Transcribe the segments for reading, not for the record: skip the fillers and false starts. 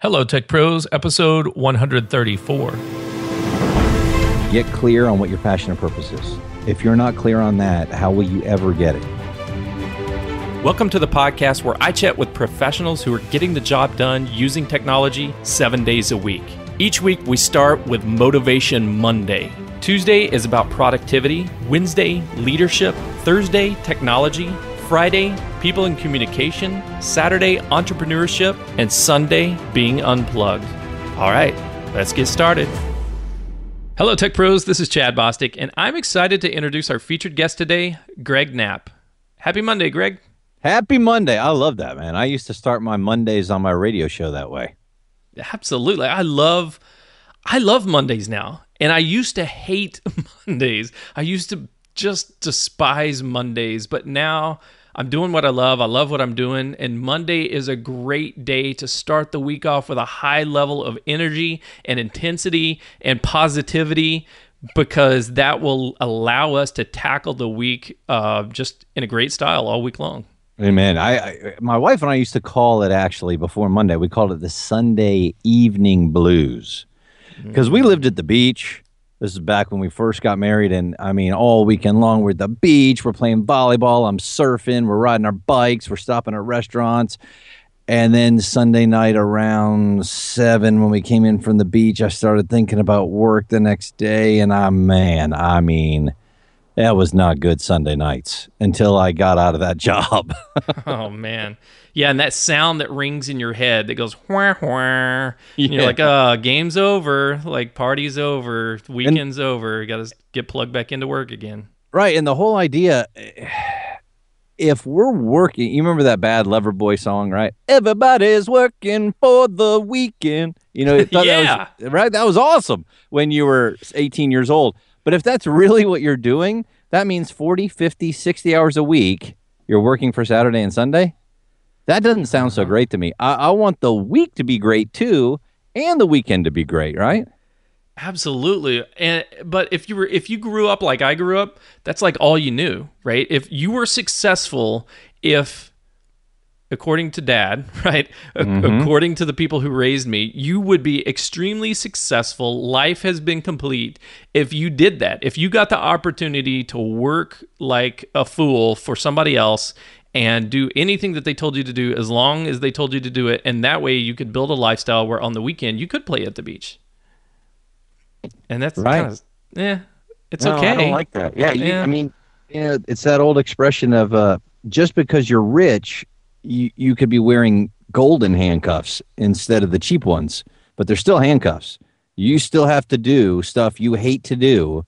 Hello, Tech Pros, episode 134. Get clear on what your passion and purpose is. If you're not clear on that, how will you ever get it? Welcome to the podcast where I chat with professionals who are getting the job done using technology 7 days a week. Each week, we start with Motivation Monday. Tuesday is about productivity, Wednesday, leadership, Thursday, technology, Friday, people and communication, Saturday, entrepreneurship, and Sunday, being unplugged. All right, let's get started. Hello, Tech Pros. This is Chad Bostic, and I'm excited to introduce our featured guest today, Greg Knapp. Happy Monday, Greg. Happy Monday. I love that, man. I used to start my Mondays on my radio show that way. Absolutely. I love Mondays now, and I used to hate Mondays. I used to just despise Mondays, but now I'm doing what I love. I love what I'm doing. And Monday is a great day to start the week off with a high level of energy and intensity and positivity, because that will allow us to tackle the week just in a great style all week long. Amen. My wife and I used to call it, actually, before Monday, we called it the Sunday evening blues, because we lived at the beach. This is back when we first got married, and I mean, all weekend long, we're at the beach, we're playing volleyball, I'm surfing, we're riding our bikes, we're stopping at restaurants. And then Sunday night around 7, when we came in from the beach, I started thinking about work the next day, and that was not good Sunday nights until I got out of that job. Oh, man. Yeah, and that sound that rings in your head that goes, wah, wah. And you're like, game's over, like party's over, weekend's over. You got to get plugged back into work again. Right, and the whole idea, if we're working, you remember that Bad Loverboy song, right? Everybody's working for the weekend. You know, yeah. That was awesome when you were 18 years old. But if that's really what you're doing, that means 40, 50, 60 hours a week you're working for Saturday and Sunday. That doesn't sound so great to me. I want the week to be great too, and the weekend to be great, right? Absolutely. But if you grew up like I grew up, that's like all you knew, right? If you were successful, according to Dad, right? According to the people who raised me, you would be extremely successful. Life has been complete if you did that. If you got the opportunity to work like a fool for somebody else and do anything that they told you to do, as long as they told you to do it, and that way you could build a lifestyle where on the weekend you could play at the beach. And that's right. It's okay. I don't like that. Yeah. It's that old expression of just because you're rich, you could be wearing golden handcuffs instead of the cheap ones, but they're still handcuffs. You still have to do stuff you hate to do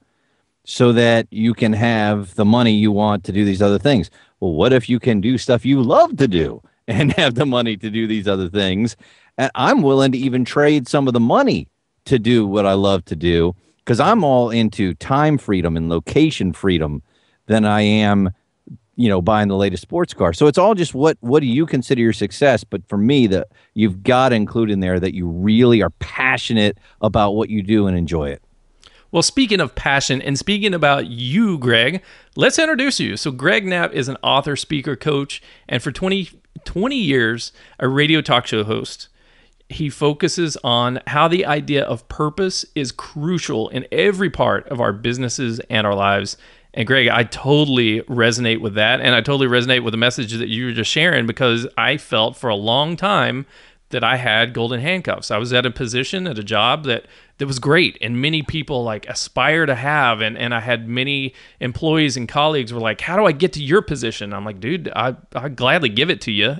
so that you can have the money you want to do these other things. Well, what if you can do stuff you love to do and have the money to do these other things? And I'm willing to even trade some of the money to do what I love to do, because I'm all into time freedom and location freedom than I am buying the latest sports car. So it's all just what do you consider your success? But for me, you've got to include in there that you really are passionate about what you do and enjoy it. Well, speaking of passion and speaking about you, Greg, let's introduce you. So Greg Knapp is an author, speaker, coach, and for 20 years, a radio talk show host. He focuses on how the idea of purpose is crucial in every part of our businesses and our lives. And Greg, I totally resonate with that. And I totally resonate with the message that you were just sharing, because I felt for a long time that I had golden handcuffs. I was at a position, at a job that was great, and many people like aspire to have. And I had many employees and colleagues were like, how do I get to your position? I'm like, dude, I'd gladly give it to you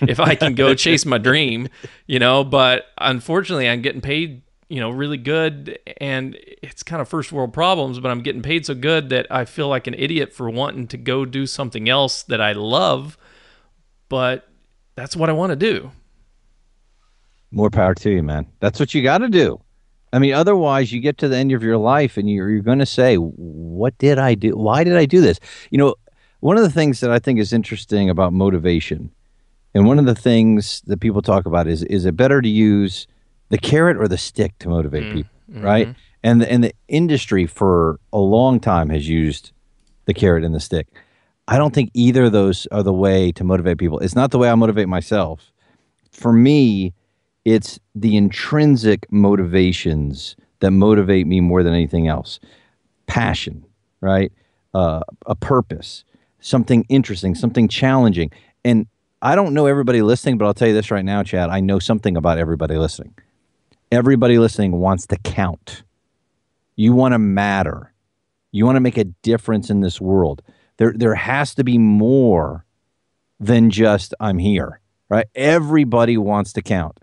if I can go chase my dream, but unfortunately I'm getting paid really good, and it's kind of first world problems, but I'm getting paid so good that I feel like an idiot for wanting to go do something else that I love, but that's what I want to do. More power to you, man. That's what you got to do. I mean, otherwise you get to the end of your life and you're going to say, what did I do? Why did I do this? One of the things that I think is interesting about motivation, and one of the things that people talk about is it better to use the carrot or the stick to motivate people, right? And the industry for a long time has used the carrot and the stick. I don't think either of those are the way to motivate people. It's not the way I motivate myself. For me, It's the intrinsic motivations that motivate me more than anything else. Passion, right? A purpose, something interesting, something challenging. And I don't know everybody listening, but I'll tell you this right now, Chad. I know something about everybody listening. Everybody listening wants to count. You want to matter. You want to make a difference in this world. There has to be more than just I'm here, right? Everybody wants to count.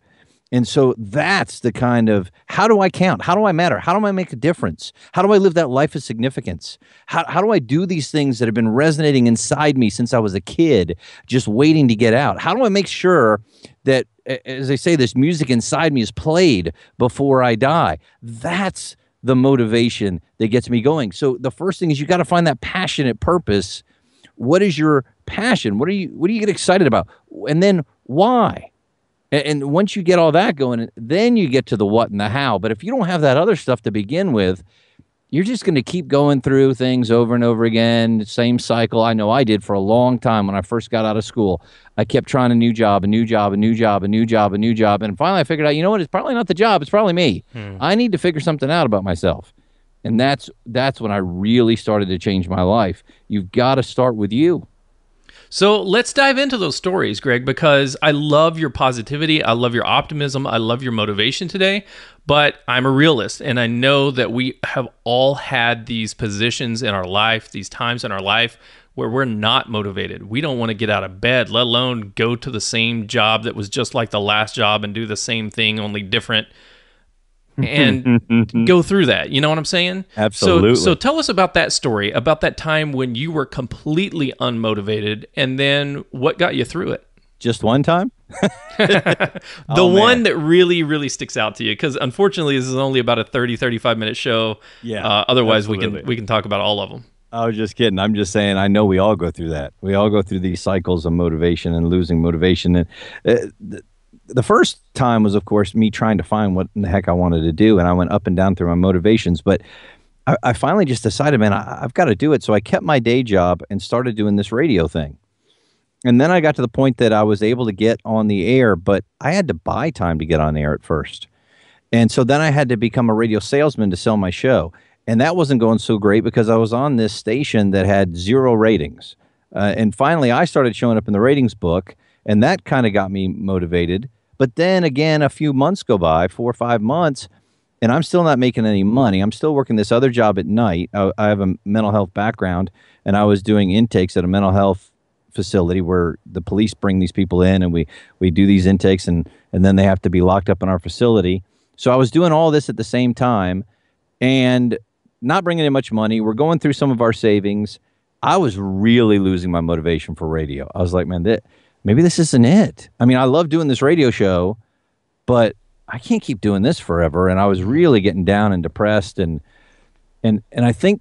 And so that's the kind of, how do I count? How do I matter? How do I make a difference? How do I live that life of significance? How do I do these things that have been resonating inside me since I was a kid, just waiting to get out? How do I make sure that, as they say, this music inside me is played before I die? That's the motivation that gets me going. So the first thing is you got to find that passionate purpose. What is your passion? What do you get excited about? And then why? And once you get all that going, then you get to the what and the how. But if you don't have that other stuff to begin with, you're just going to keep going through things over and over again, same cycle. I know I did for a long time when I first got out of school. I kept trying a new job, a new job, a new job, a new job, a new job. And finally I figured out, you know what? It's probably not the job. It's probably me. I need to figure something out about myself. And that's when I really started to change my life. You've got to start with you. So let's dive into those stories, Greg, because I love your positivity. I love your optimism. I love your motivation today. But I'm a realist, and I know that we have all had these positions in our life, these times in our life where we're not motivated. We don't want to get out of bed, let alone go to the same job that was just like the last job and do the same thing, only different, and go through that. You know what I'm saying? Absolutely. So tell us about that story, about that time when you were completely unmotivated, and then what got you through it? Just one time? The one that really, really sticks out to you, because unfortunately this is only about a 35 minute show. Yeah. Otherwise absolutely. we can talk about all of them. I was just kidding. I'm just saying, I know we all go through that. We all go through these cycles of motivation and losing motivation. And the first time was, of course, me trying to find what in the heck I wanted to do. And I went up and down through my motivations. But I finally just decided, man, I've got to do it. So I kept my day job and started doing this radio thing. And then I got to the point that I was able to get on the air, but I had to buy time to get on air at first. And so then I had to become a radio salesman to sell my show. And that wasn't going so great because I was on this station that had 0 ratings. And finally, I started showing up in the ratings book, and that kind of got me motivated. But then again, a few months go by, 4 or 5 months, and I'm still not making any money. I'm still working this other job at night. I have a mental health background, and I was doing intakes at a mental health facility where the police bring these people in, and we do these intakes, and then they have to be locked up in our facility. So I was doing all this at the same time and not bringing in much money. We're going through some of our savings. I was really losing my motivation for radio. I was like, man, maybe this isn't it. I mean, I love doing this radio show, but I can't keep doing this forever. And I was really getting down and depressed. And I think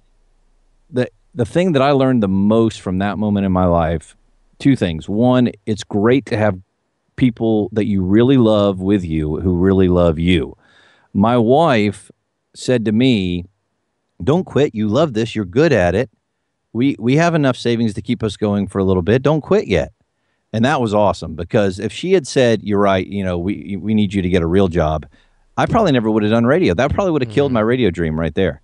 that the thing that I learned the most from that moment in my life, 2 things. One, it's great to have people that you really love with you who really love you. My wife said to me, don't quit. You love this. You're good at it. We have enough savings to keep us going for a little bit. Don't quit yet. And that was awesome, because if she had said, you're right, you know, we need you to get a real job, I probably never would have done radio. That probably would have killed my radio dream right there.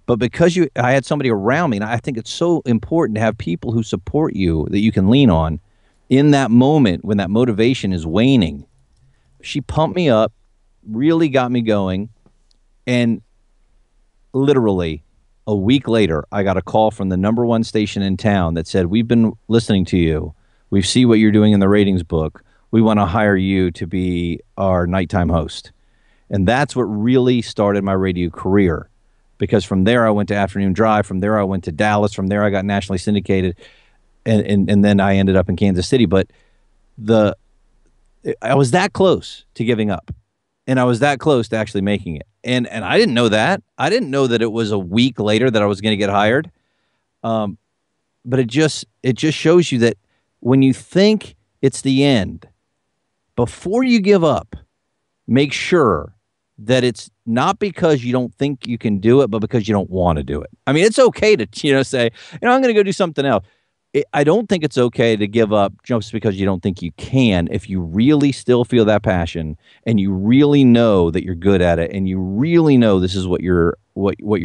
But because I had somebody around me, and I think it's so important to have people who support you that you can lean on in that moment when that motivation is waning. She pumped me up, really got me going, and literally a week later, I got a call from the #1 station in town that said, we've been listening to you. We see what you're doing in the ratings book. We want to hire you to be our nighttime host. And that's what really started my radio career. Because from there, I went to Afternoon Drive. From there, I went to Dallas. From there, I got nationally syndicated. And then I ended up in Kansas City. But I was that close to giving up. And I was that close to actually making it. And I didn't know that. I didn't know that it was a week later that I was going to get hired. But it just shows you that when you think it's the end, before you give up, make sure that it's not because you don't think you can do it, but because you don't want to do it. I mean, it's okay to, say, I'm going to go do something else. I don't think it's okay to give up just because you don't think you can. If you really still feel that passion and you really know that you're good at it and you really know this is what you're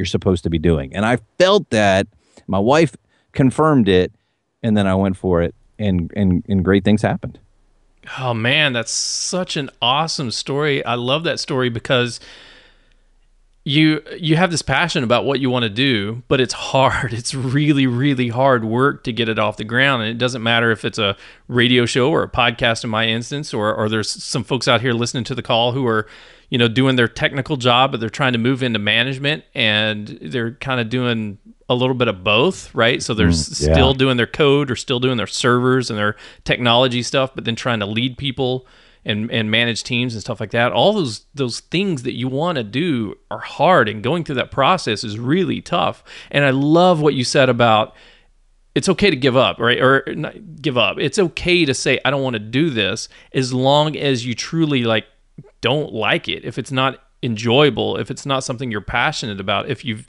supposed to be doing. And I felt that. My wife confirmed it, and then I went for it, and great things happened. Oh man, that's such an awesome story. I love that story because you have this passion about what you want to do, but it's hard. It's really, really hard work to get it off the ground. And it doesn't matter if it's a radio show or a podcast in my instance, or there's some folks out here listening to the call who are, doing their technical job, but they're trying to move into management and they're kind of doing a little bit of both, right? So they're still doing their code or still doing their servers and their technology stuff, but then trying to lead people and manage teams and stuff like that. All those things that you want to do are hard, and going through that process is really tough. And I love what you said about it's okay to give up, right? Or not give up. It's okay to say, I don't want to do this, as long as you truly don't like it. If it's not enjoyable, if it's not something you're passionate about, if you've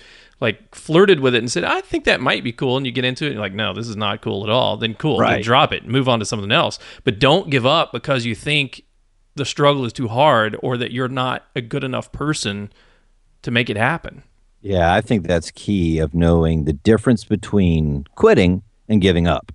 flirted with it and said, I think that might be cool, and you get into it and you're like, no, this is not cool at all, then cool, right. Then drop it and move on to something else. But don't give up because you think the struggle is too hard or that you're not a good enough person to make it happen. Yeah, I think that's key, of knowing the difference between quitting and giving up.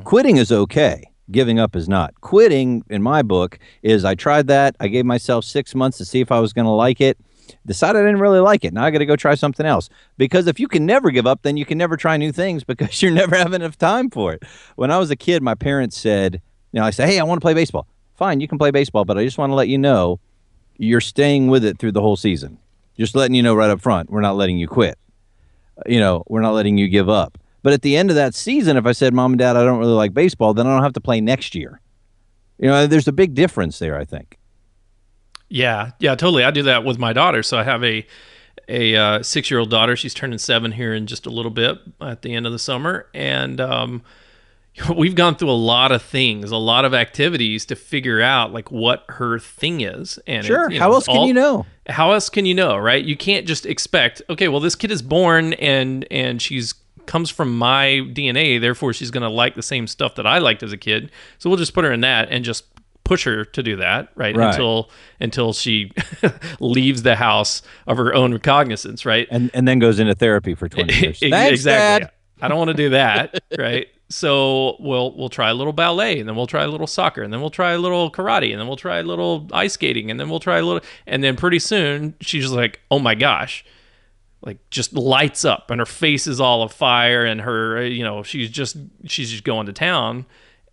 Quitting is okay. Giving up is not. Quitting, in my book, is I tried that. I gave myself 6 months to see if I was going to like it. Decided I didn't really like it. Now I got to go try something else. Because if you can never give up, then you can never try new things because you're never having enough time for it. When I was a kid, my parents said, I said, hey, I want to play baseball. Fine, you can play baseball, but I just want to let you know you're staying with it through the whole season. Just letting you know right up front, we're not letting you quit. We're not letting you give up. But at the end of that season, if I said, Mom and Dad, I don't really like baseball, then I don't have to play next year. There's a big difference there, I think. Yeah, totally. I do that with my daughter. So I have a 6-year-old daughter. She's turning 7 here in just a little bit at the end of the summer. And we've gone through a lot of things, a lot of activities to figure out what her thing is. And sure. How else can you know? How else can you know, right? You can't just expect, okay, well, this kid is born and she's comes from my DNA, therefore she's going to like the same stuff that I liked as a kid. So we'll just put her in that and just push her to do that, right? Until she leaves the house of her own recognizance, right? And then goes into therapy for 20 years. Thanks, exactly. Dad. I don't want to do that, right? So we'll try a little ballet, and then we'll try a little soccer, and then we'll try a little karate, and then we'll try a little ice skating, and then we'll try a little, and then pretty soon she's like, oh my gosh, just lights up, and her face is all afire, and her, she's just going to town.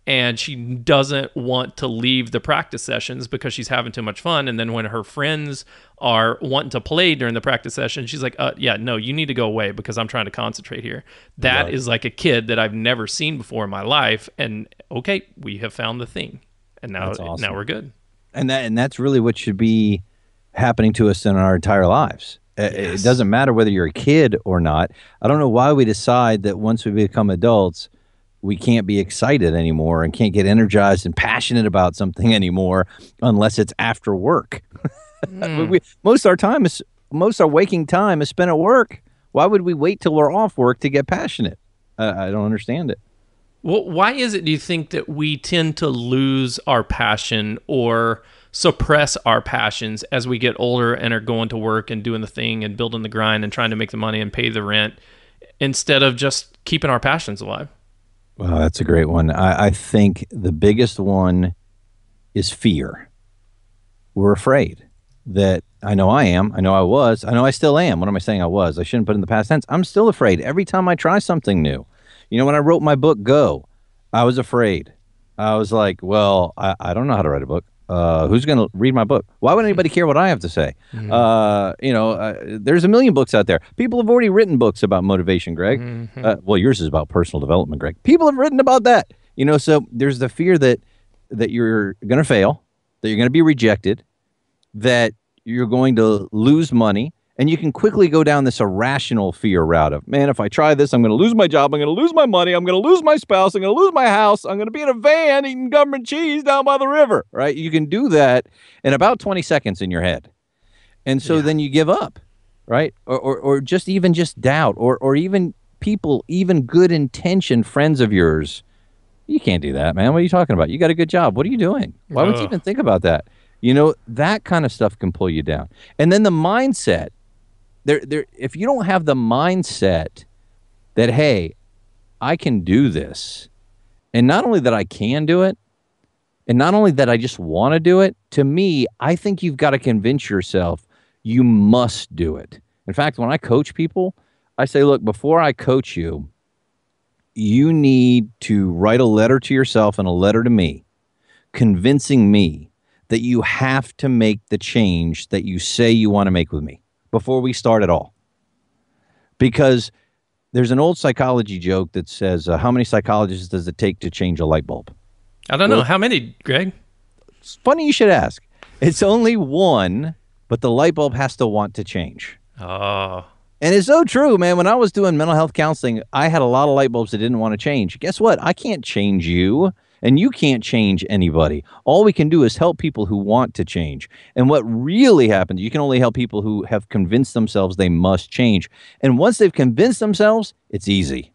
And she doesn't want to leave the practice sessions because she's having too much fun. And then when her friends are wanting to play during the practice session, she's like, yeah, no, you need to go away because I'm trying to concentrate here. That is like a kid that I've never seen before in my life. And okay, we have found the thing. And now, awesome. Now we're good. And that's really what should be happening to us in our entire lives. It doesn't matter whether you're a kid or not. I don't know why we decide that once we become adults, we can't be excited anymore and can't get energized and passionate about something anymore unless it's after work. Most of our waking time is spent at work. Why would we wait till we're off work to get passionate? I don't understand it. Well, why is it, do you think, that we tend to lose our passion or suppress our passions as we get older and are going to work and doing the thing and building the grind and trying to make the money and pay the rent instead of just keeping our passions alive? Well, that's a great one. I think the biggest one is fear. We're afraid that, I know I am, I know I was, I know I still am. What am I saying I was? I shouldn't put in the past tense. I'm still afraid every time I try something new. When I wrote my book, Go, I was afraid. I was like, well, I don't know how to write a book. Who's going to read my book? Why would anybody care what I have to say? There's a million books out there. People have already written books about motivation, Greg. Well, yours is about personal development, Greg. People have written about that. So there's the fear that you're going to fail, that you're going to be rejected, that you're going to lose money. And you can quickly go down this irrational fear route of, man, if I try this, I'm going to lose my job. I'm going to lose my money. I'm going to lose my spouse. I'm going to lose my house. I'm going to be in a van eating government cheese down by the river, right? You can do that in about 20 seconds in your head. And so then you give up, right? Or just doubt or even people, even good intentioned friends of yours, you can't do that, man. What are you talking about? You got a good job. What are you doing? Why would you even think about that? That kind of stuff can pull you down. And then the mindset, if you don't have the mindset that, hey, I can do this, and not only that I can do it, and not only that I just want to do it, to me, I think you've got to convince yourself you must do it. In fact, when I coach people, I say, look, before I coach you, you need to write a letter to yourself and a letter to me, convincing me that you have to make the change that you say you want to make with me before we start at all. Because there's an old psychology joke that says, how many psychologists does it take to change a light bulb? I don't know. How many, Greg? It's funny you should ask. It's only one, but the light bulb has to want to change. Oh. And it's so true, man. When I was doing mental health counseling, I had a lot of light bulbs that didn't want to change. Guess what? I can't change you, and you can't change anybody. All we can do is help people who want to change. And what really happens, you can only help people who have convinced themselves they must change. And once they've convinced themselves, it's easy.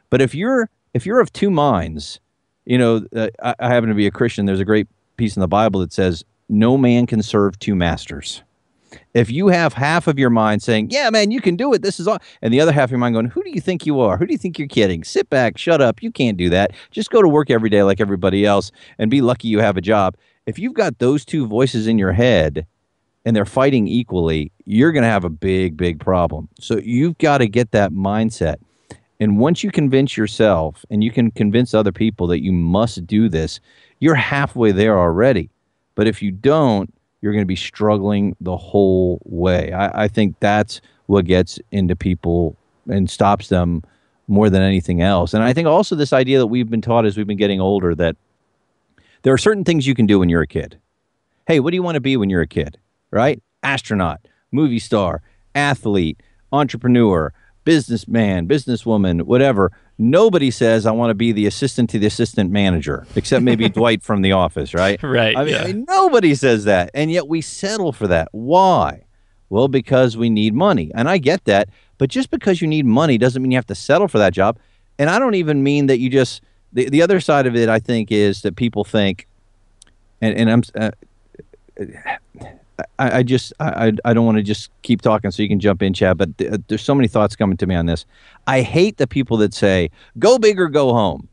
But if you're of two minds, I happen to be a Christian. There's a great piece in the Bible that says, no man can serve two masters. If you have half of your mind saying, yeah, man, you can do it, this is all, and the other half of your mind going, who do you think you are? Who do you think you're kidding? Sit back, shut up. You can't do that. Just go to work every day like everybody else and be lucky you have a job. If you've got those two voices in your head and they're fighting equally, you're going to have a big, big problem. So you've got to get that mindset. And once you convince yourself and you can convince other people that you must do this, you're halfway there already. But if you don't, you're going to be struggling the whole way. I think that's what gets into people and stops them more than anything else. And I think also this idea that we've been taught as we've been getting older, that there are certain things you can do when you're a kid. Hey, what do you want to be when you're a kid, right? Astronaut, movie star, athlete, entrepreneur, businessman, businesswoman, whatever. Nobody says, I want to be the assistant to the assistant manager, except maybe Dwight from The Office, right? Right. I mean, nobody says that. And yet we settle for that. Why? Well, because we need money. And I get that. But just because you need money doesn't mean you have to settle for that job. And I don't even mean that you just, the other side of it, I think, is that people think, and I'm, I don't want to just keep talking so you can jump in, Chad, but there's so many thoughts coming to me on this. I hate the people that say, go big or go home.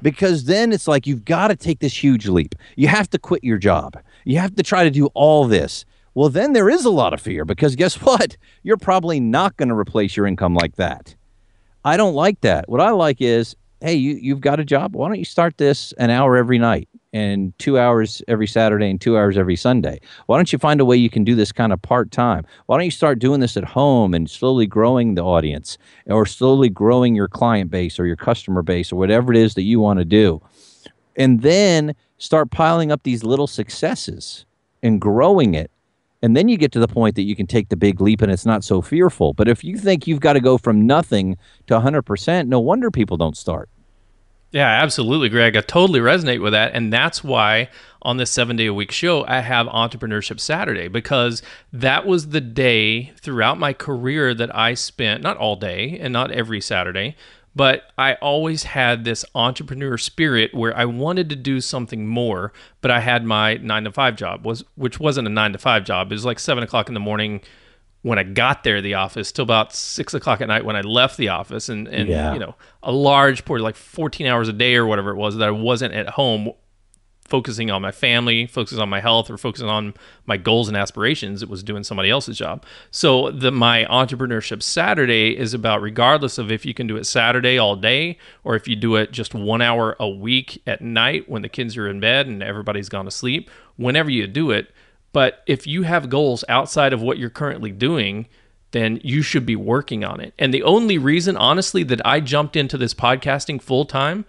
Because then it's like, you've got to take this huge leap. You have to quit your job. You have to try to do all this. Well, then there is a lot of fear, because guess what? You're probably not going to replace your income like that. I don't like that. What I like is, hey, you've got a job. Why don't you start this an hour every night and 2 hours every Saturday and 2 hours every Sunday? Why don't you find a way you can do this kind of part-time? Why don't you start doing this at home and slowly growing the audience, or slowly growing your client base or your customer base or whatever it is that you want to do? And then start piling up these little successes and growing it. And then you get to the point that you can take the big leap and it's not so fearful. But if you think you've got to go from nothing to 100%, no wonder people don't start. Yeah, absolutely, Greg. I totally resonate with that. And that's why on this 7-day-a-week show, I have Entrepreneurship Saturday, because that was the day throughout my career that I spent, not all day and not every Saturday, but I always had this entrepreneur spirit where I wanted to do something more, but I had my 9-to-5 job, which wasn't a 9-to-5 job. It was like 7 o'clock in the morning when I got there to the office till about 6 o'clock at night when I left the office, and a large portion, like 14 hours a day or whatever it was, that I wasn't at home focusing on my family, focusing on my health, or focusing on my goals and aspirations. It was doing somebody else's job. So my Entrepreneurship Saturday is about, regardless of if you can do it Saturday all day, or if you do it just 1 hour a week at night when the kids are in bed and everybody's gone to sleep, whenever you do it. But if you have goals outside of what you're currently doing, then you should be working on it. And the only reason, honestly, that I jumped into this podcasting full time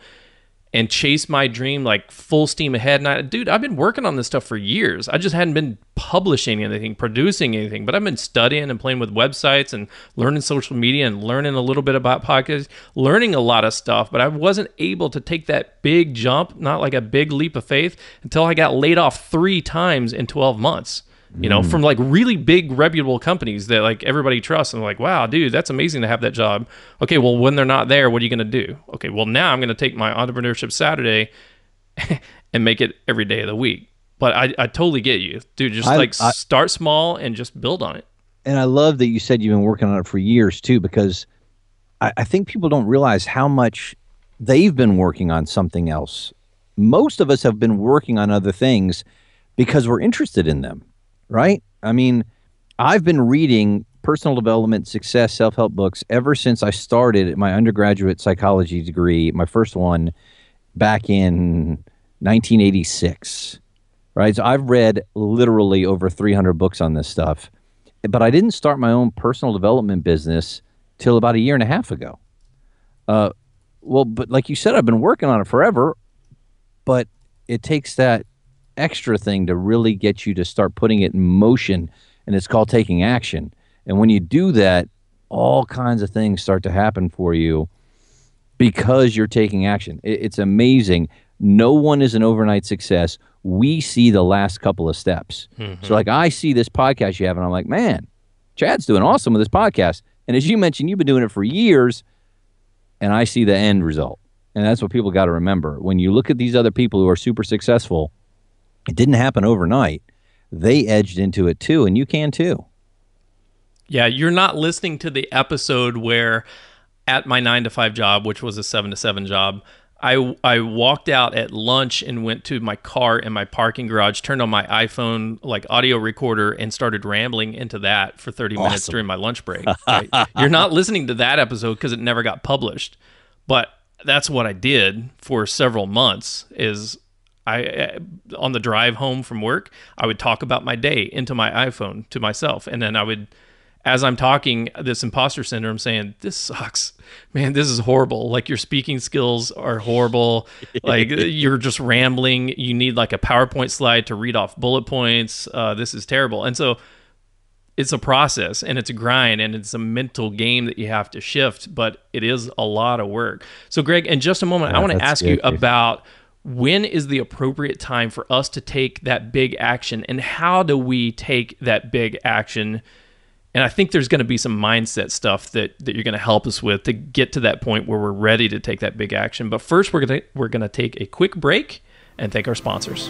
and chased my dream like full steam ahead, and I've been working on this stuff for years. I just hadn't been publishing anything, producing anything, but I've been studying and playing with websites and learning social media and learning a little bit about podcasts, learning a lot of stuff, but I wasn't able to take that big jump, not like a big leap of faith, until I got laid off 3 times in 12 months. from like really big reputable companies that like everybody trusts, and like, wow, dude, that's amazing to have that job. Okay, well, when they're not there, what are you going to do? Okay, well, now I'm going to take my Entrepreneurship Saturday and make it every day of the week. But I totally get you, dude. Just start small and just build on it. And I love that you said you've been working on it for years too, because I think people don't realize how much they've been working on something else. Most of us have been working on other things because we're interested in them, right? I mean, I've been reading personal development, success, self-help books ever since I started my undergraduate psychology degree, my first one back in 1986, right? So I've read literally over 300 books on this stuff, but I didn't start my own personal development business till about a year and a half ago. But like you said, I've been working on it forever, but it takes that extra thing to really get you to start putting it in motion, and it's called taking action. And when you do that, all kinds of things start to happen for you because you're taking action. It's amazing. No one is an overnight success. We see the last couple of steps. So like I see this podcast you have, and I'm like, man, Chad's doing awesome with this podcast. And as you mentioned, you've been doing it for years, and I see the end result. And that's what people got to remember. When you look at these other people who are super successful, it didn't happen overnight. They edged into it too, and you can too. Yeah, you're not listening to the episode where at my 9-to-5 job, which was a 7-to-7 job, I walked out at lunch and went to my car in my parking garage, turned on my iPhone like audio recorder, and started rambling into that for 30 minutes during my lunch break. Right? You're not listening to that episode because it never got published. But that's what I did for several months is on the drive home from work, I would talk about my day into my iPhone to myself. And then I would, as I'm talking, this imposter syndrome saying, this sucks, man, this is horrible. Like your speaking skills are horrible. Like you're just rambling. You need like a PowerPoint slide to read off bullet points. This is terrible. And so it's a process and it's a grind and it's a mental game that you have to shift, but it is a lot of work. So Greg, in just a moment, I want to ask you about when is the appropriate time for us to take that big action, and how do we take that big action? And I think there's going to be some mindset stuff that you're going to help us with to get to that point where we're ready to take that big action. But first, we're going to take a quick break and thank our sponsors.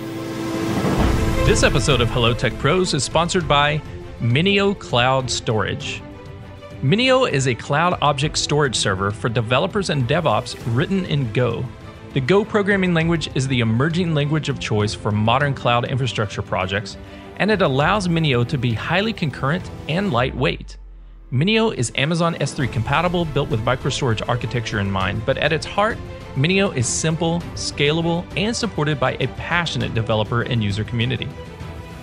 This episode of Hello Tech Pros is sponsored by Minio Cloud Storage. Minio is a cloud object storage server for developers and DevOps written in Go. The Go programming language is the emerging language of choice for modern cloud infrastructure projects, and it allows Minio to be highly concurrent and lightweight. Minio is Amazon S3 compatible, built with microstorage architecture in mind, but at its heart, Minio is simple, scalable, and supported by a passionate developer and user community.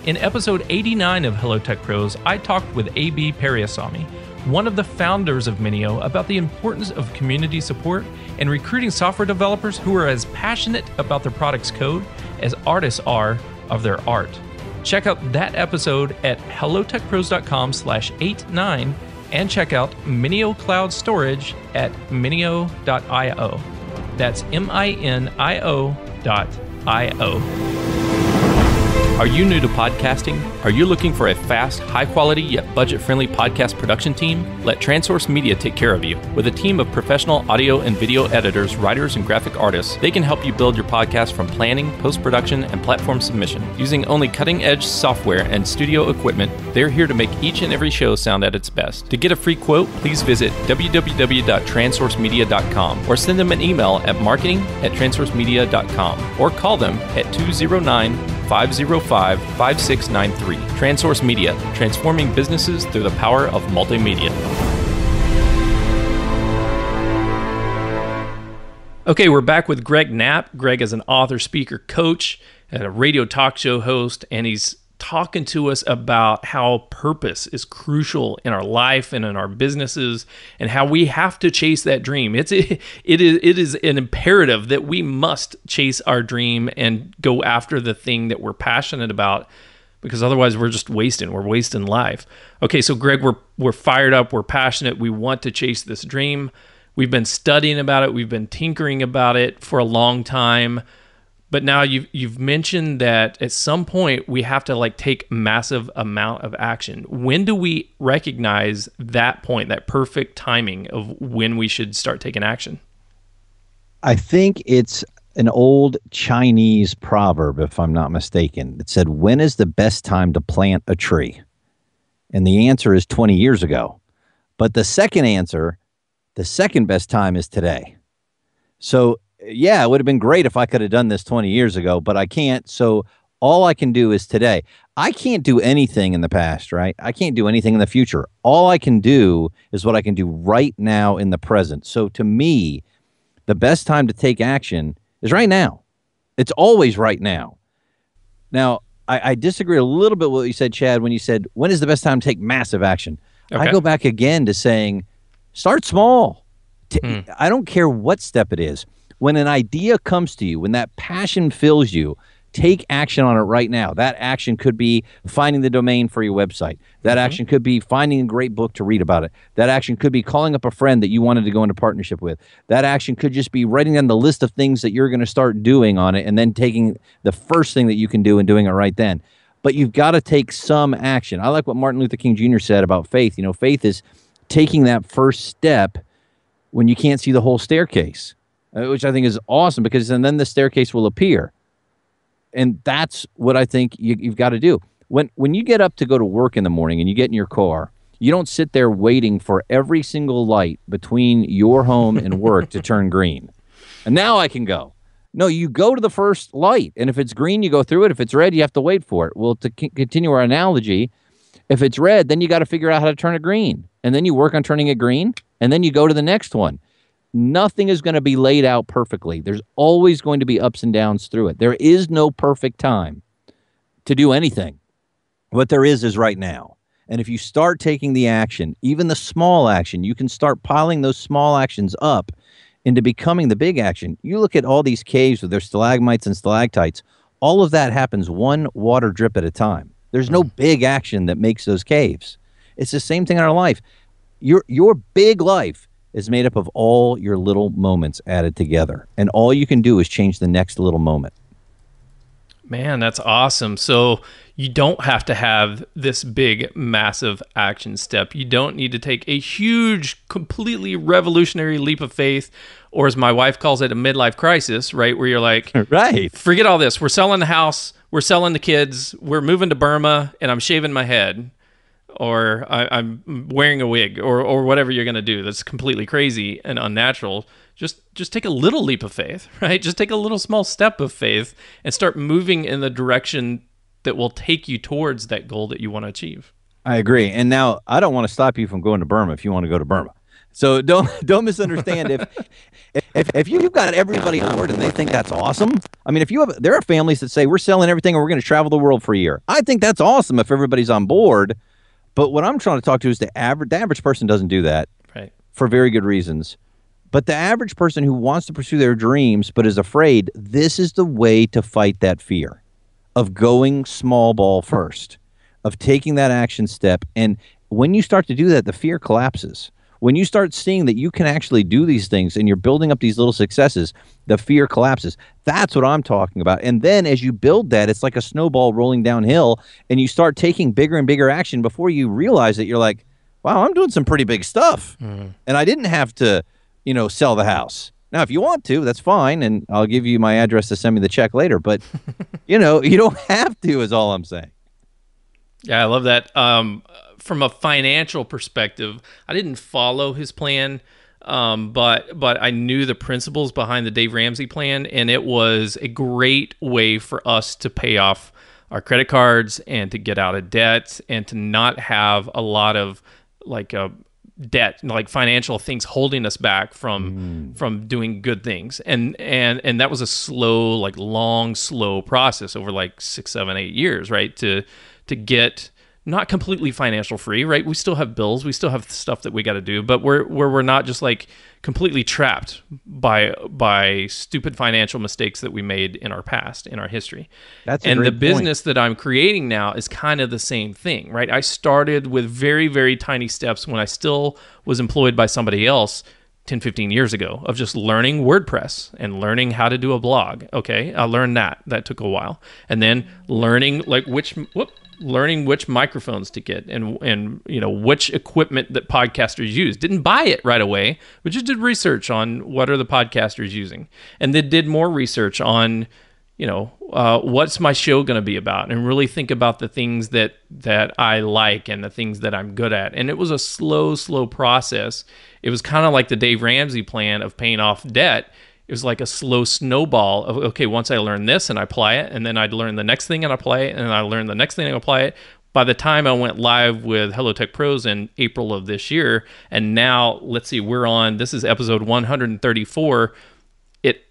In episode 89 of Hello Tech Pros, I talked with A.B. Periasamy, one of the founders of Minio, about the importance of community support and recruiting software developers who are as passionate about their product's code as artists are of their art. Check out that episode at hellotechpros.com/89 and check out Minio Cloud Storage at minio.io. That's minio.io. Are you new to podcasting? Are you looking for a fast, high-quality, yet budget-friendly podcast production team? Let TransSource Media take care of you. With a team of professional audio and video editors, writers, and graphic artists, they can help you build your podcast from planning, post-production, and platform submission. Using only cutting-edge software and studio equipment, they're here to make each and every show sound at its best. To get a free quote, please visit www.transsourcemedia.com or send them an email at marketing@transsourcemedia.com or call them at 209-505-5693. TransSource Media, transforming businesses through the power of multimedia. Okay, we're back with Greg Knapp. Greg is an author, speaker, coach, and a radio talk show host, and he's talking to us about how purpose is crucial in our life and in our businesses, and how we have to chase that dream. It is an imperative that we must chase our dream and go after the thing that we're passionate about, because otherwise we're just wasting. We're wasting life. Okay, so Greg, we're fired up. We're passionate. We want to chase this dream. We've been studying about it. We've been tinkering about it for a long time. But now you've mentioned that at some point we have to like take massive amount of action. When do we recognize that point, that perfect timing of when we should start taking action? I think it's an old Chinese proverb, if I'm not mistaken, that said, when is the best time to plant a tree? And the answer is 20 years ago. But the second answer, the second best time is today. So yeah, it would have been great if I could have done this 20 years ago, but I can't. So all I can do is today. I can't do anything in the past, right? I can't do anything in the future. All I can do is what I can do right now in the present. So to me, the best time to take action is right now. It's always right now. Now, I disagree a little bit with what you said, Chad, when you said, when is the best time to take massive action? Okay. I go back again to saying, start small. I don't care what step it is. When an idea comes to you, when that passion fills you, take action on it right now. That action could be finding the domain for your website. That action could be finding a great book to read about it. That action could be calling up a friend that you wanted to go into partnership with. That action could just be writing down the list of things that you're going to start doing on it and then taking the first thing that you can do and doing it right then. But you've got to take some action. I like what Martin Luther King Jr. said about faith. You know, faith is taking that first step when you can't see the whole staircase. Which I think is awesome because and then the staircase will appear. And that's what I think you've got to do. When you get up to go to work in the morning and you get in your car, you don't sit there waiting for every single light between your home and work to turn green. And now I can go. No, you go to the first light. And if it's green, you go through it. If it's red, you have to wait for it. Well, to continue our analogy, if it's red, then you got to figure out how to turn it green. And then you work on turning it green. And then you go to the next one. Nothing is going to be laid out perfectly. There's always going to be ups and downs through it. There is no perfect time to do anything. What there is right now. And if you start taking the action, even the small action, you can start piling those small actions up into becoming the big action. You look at all these caves with their stalagmites and stalactites. All of that happens one water drip at a time. There's no big action that makes those caves. It's the same thing in our life. Your big life is made up of all your little moments added together. And all you can do is change the next little moment. Man, that's awesome. So you don't have to have this big, massive action step. You don't need to take a huge, completely revolutionary leap of faith, or as my wife calls it, a midlife crisis, right? Where you're like, right, forget all this. We're selling the house. We're selling the kids. We're moving to Burma, and I'm shaving my head. Or I'm wearing a wig, or whatever you're going to do that's completely crazy and unnatural. Just take a little leap of faith, right? Just take a little small step of faith and start moving in the direction that will take you towards that goal that you want to achieve. I agree. And now I don't want to stop you from going to Burma if you want to go to Burma. So don't misunderstand if you've got everybody on board and they think that's awesome. I mean, there are families that say we're selling everything and we're going to travel the world for a year. I think that's awesome if everybody's on board. But what I'm trying to talk to is the average person doesn't do that, right? For very good reasons. But the average person who wants to pursue their dreams but is afraid, this is the way to fight that fear of going small ball first, of taking that action step. And when you start to do that, the fear collapses. When you start seeing that you can actually do these things and you're building up these little successes, the fear collapses. That's what I'm talking about. And then as you build that, it's like a snowball rolling downhill and you start taking bigger and bigger action before you realize that you're like, wow, I'm doing some pretty big stuff. And I didn't have to, sell the house. Now, if you want to, that's fine. And I'll give you my address to send me the check later. But, you don't have to is all I'm saying. Yeah, I love that. From a financial perspective, I didn't follow his plan, but I knew the principles behind the Dave Ramsey plan, and it was a great way for us to pay off our credit cards and to get out of debt and to not have a lot of debt, like financial things holding us back from doing good things. And that was a slow, long, slow process over 6, 7, 8 years, right? To get not completely financial free, right? We still have bills, we still have stuff that we got to do, but we're not just completely trapped by stupid financial mistakes that we made in our past, in our history. That's a great point. Business that I'm creating now is kind of the same thing, right? I started with very, very tiny steps when I still was employed by somebody else 10, 15 years ago of just learning WordPress and learning how to do a blog. Okay, I learned that. That took a while. And then learning like which microphones to get and which equipment that podcasters use. Didn't buy it right away, but just did research on what are the podcasters using. And then did more research on what's my show going to be about, and really think about the things that I like and the things that I'm good at. And it was a slow process. It was kind of like the Dave Ramsey plan of paying off debt. It was like a slow snowball of, okay, once I learn this and I apply it, and then I'd learn the next thing and apply it, and I learn the next thing and apply it. By the time I went live with Hello Tech Pros in April of this year, and now let's see, this is episode 134. It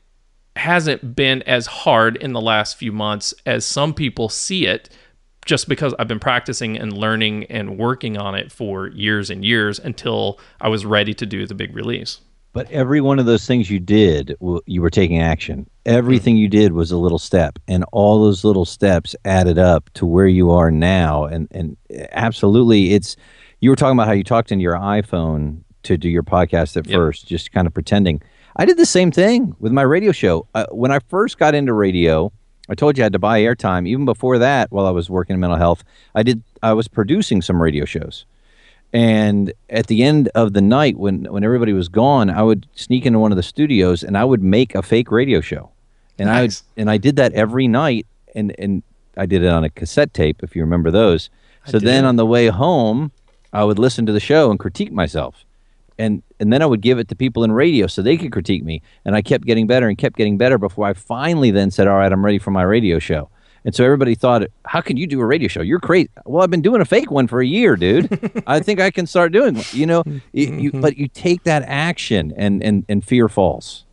hasn't been as hard in the last few months as some people see it, just because I've been practicing and learning and working on it for years and years until I was ready to do the big release. But every one of those things you did, you were taking action. Everything you did was a little step, and all those little steps added up to where you are now. And absolutely, you were talking about how you talked into your iPhone to do your podcast at first, just kind of pretending. I did the same thing with my radio show. When I first got into radio, I told you I had to buy airtime. Even before that, while I was working in mental health, I was producing some radio shows. And at the end of the night, when everybody was gone, I would sneak into one of the studios and I would make a fake radio show. And nice. I did that every night, and I did it on a cassette tape, if you remember those. So then on the way home, I would listen to the show and critique myself. And then I would give it to people in radio so they could critique me. And I kept getting better and kept getting better before I finally then said, all right, I'm ready for my radio show. And so everybody thought, how can you do a radio show? You're crazy. Well, I've been doing a fake one for a year, dude. I think I can start doing one. But you take that action and fear falls.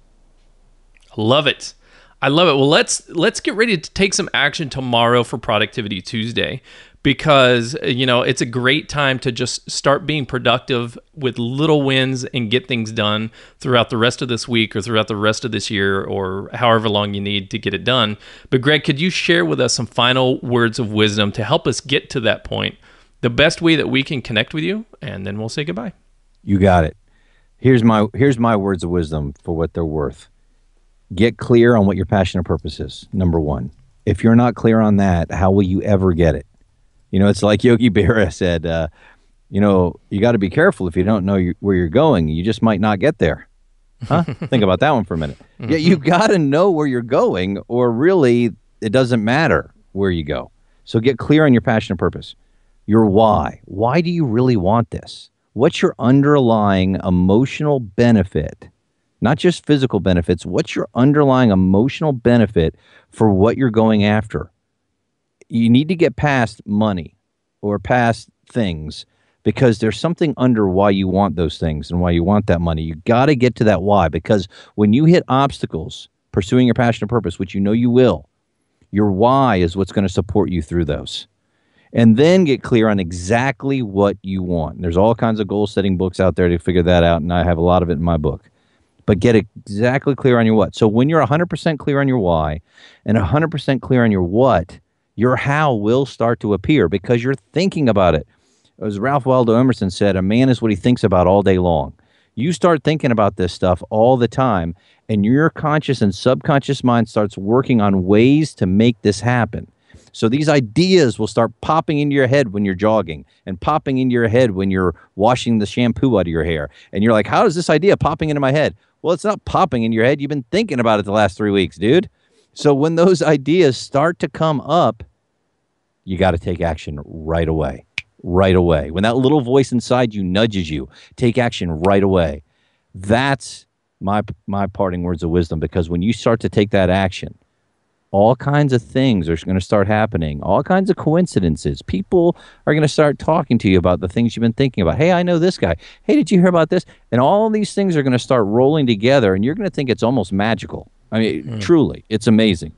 Love it. I love it. Well, let's get ready to take some action tomorrow for Productivity Tuesday, because it's a great time to just start being productive with little wins and get things done throughout the rest of this week or throughout the rest of this year, or however long you need to get it done. But Greg, could you share with us some final words of wisdom to help us get to that point, the best way that we can connect with you, and then we'll say goodbye. You got it. Here's my words of wisdom for what they're worth. Get clear on what your passion and purpose is, number one. If you're not clear on that, how will you ever get it? It's like Yogi Berra said, you got to be careful if you don't know where you're going. You just might not get there. Huh? Think about that one for a minute. Yeah, you got to know where you're going, or really it doesn't matter where you go. So get clear on your passion and purpose. Your why. Why do you really want this? What's your underlying emotional benefit? Not just physical benefits. What's your underlying emotional benefit for what you're going after? You need to get past money or past things, because there's something under why you want those things and why you want that money. You got to get to that why, because when you hit obstacles pursuing your passion and purpose, which you will, your why is what's going to support you through those. And then get clear on exactly what you want. And there's all kinds of goal-setting books out there to figure that out, and I have a lot of it in my book. But get exactly clear on your what. So when you're 100% clear on your why and 100% clear on your what, your how will start to appear because you're thinking about it. As Ralph Waldo Emerson said, a man is what he thinks about all day long. You start thinking about this stuff all the time, and your conscious and subconscious mind starts working on ways to make this happen. So these ideas will start popping into your head when you're jogging, and popping into your head when you're washing the shampoo out of your hair. And you're like, how is this idea popping into my head? Well, it's not popping in your head. You've been thinking about it the last 3 weeks, dude. So when those ideas start to come up, you got to take action right away. Right away. When that little voice inside you nudges you, take action right away. That's my parting words of wisdom, because when you start to take that action, all kinds of things are going to start happening. All kinds of coincidences. People are going to start talking to you about the things you've been thinking about. Hey, I know this guy. Hey, did you hear about this? And all these things are going to start rolling together, and you're going to think it's almost magical. I mean, truly, it's amazing,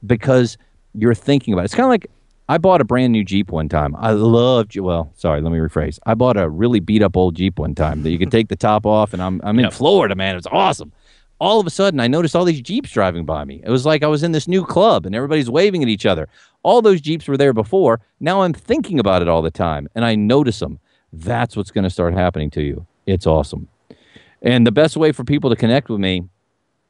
because you're thinking about it. It's kind of like, I bought a brand new Jeep one time. I loved, well, sorry, let me rephrase. I bought a really beat up old Jeep one time that you could take the top off, and I'm in Florida, man. It was awesome. All of a sudden, I noticed all these Jeeps driving by me. It was like I was in this new club, and everybody's waving at each other. All those Jeeps were there before. Now I'm thinking about it all the time, and I notice them. That's what's going to start happening to you. It's awesome. And the best way for people to connect with me,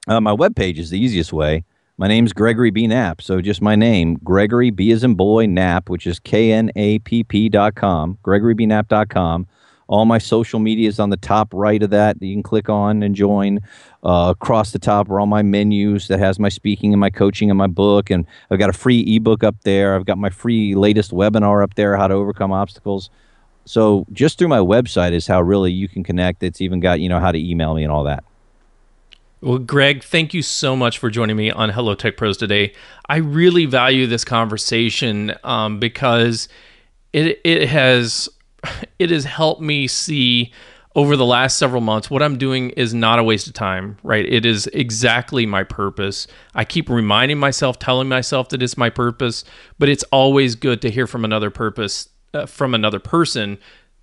my webpage is the easiest way. My name's Gregory B. Knapp. So just my name, Gregory B as in boy, Knapp, which is KNAPP.com, GregoryBKnapp.com. All my social media is on the top right of that. You can click on and join. Across the top are all my menus that has my speaking and my coaching and my book. And I've got a free ebook up there. I've got my free latest webinar up there, How to Overcome Obstacles. So just through my website is how really you can connect. It's even got, how to email me and all that. Well, Greg, thank you so much for joining me on Hello Tech Pros today. I really value this conversation because it has helped me see over the last several months what I'm doing is not a waste of time, right? It is exactly my purpose. I keep reminding myself, telling myself that it's my purpose, but it's always good to hear from another person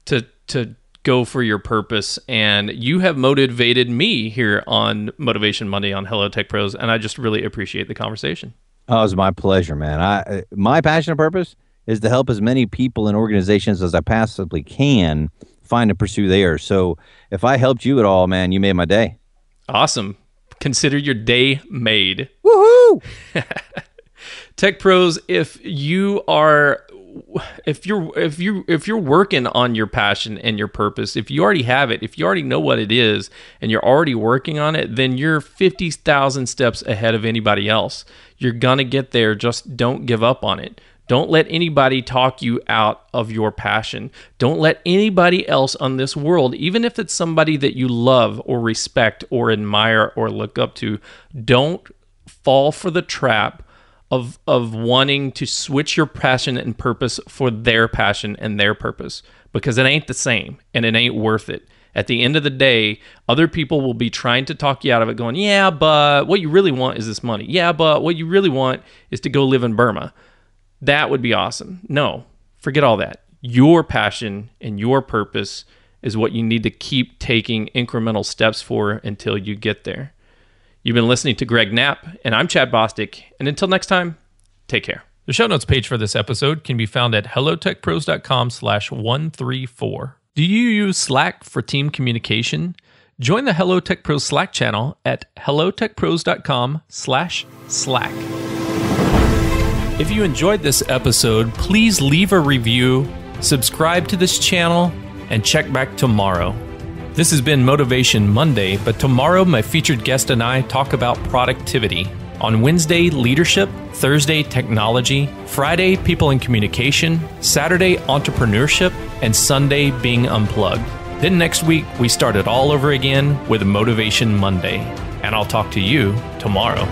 to go for your purpose. And you have motivated me here on Motivation Monday on Hello Tech Pros, and I just really appreciate the conversation. Oh, it was my pleasure, man. My passion and purpose is to help as many people and organizations as I possibly can find and pursue theirs. So if I helped you at all, man, you made my day. Awesome. Consider your day made. Woohoo! Tech Pros, if you're working on your passion and your purpose, if you already have it, if you already know what it is and you're already working on it, then you're 50,000 steps ahead of anybody else. You're going to get there. Just don't give up on it. Don't let anybody talk you out of your passion. Don't let anybody else on this world, even if it's somebody that you love or respect or admire or look up to, don't fall for the trap of wanting to switch your passion and purpose for their passion and their purpose, because it ain't the same and it ain't worth it. At the end of the day, other people will be trying to talk you out of it, going, yeah, but what you really want is this money. Yeah, but what you really want is to go live in Burma. That would be awesome. No, forget all that. Your passion and your purpose is what you need to keep taking incremental steps for until you get there. You've been listening to Greg Knapp, and I'm Chad Bostic. And until next time, take care. The show notes page for this episode can be found at hellotechpros.com/134. Do you use Slack for team communication? Join the Hello Tech Pros Slack channel at hellotechpros.com/Slack. If you enjoyed this episode, please leave a review, subscribe to this channel, and check back tomorrow. This has been Motivation Monday, but tomorrow my featured guest and I talk about productivity. On Wednesday, leadership, Thursday, technology, Friday, people and communication, Saturday, entrepreneurship, and Sunday, being unplugged. Then next week, we start it all over again with Motivation Monday. And I'll talk to you tomorrow.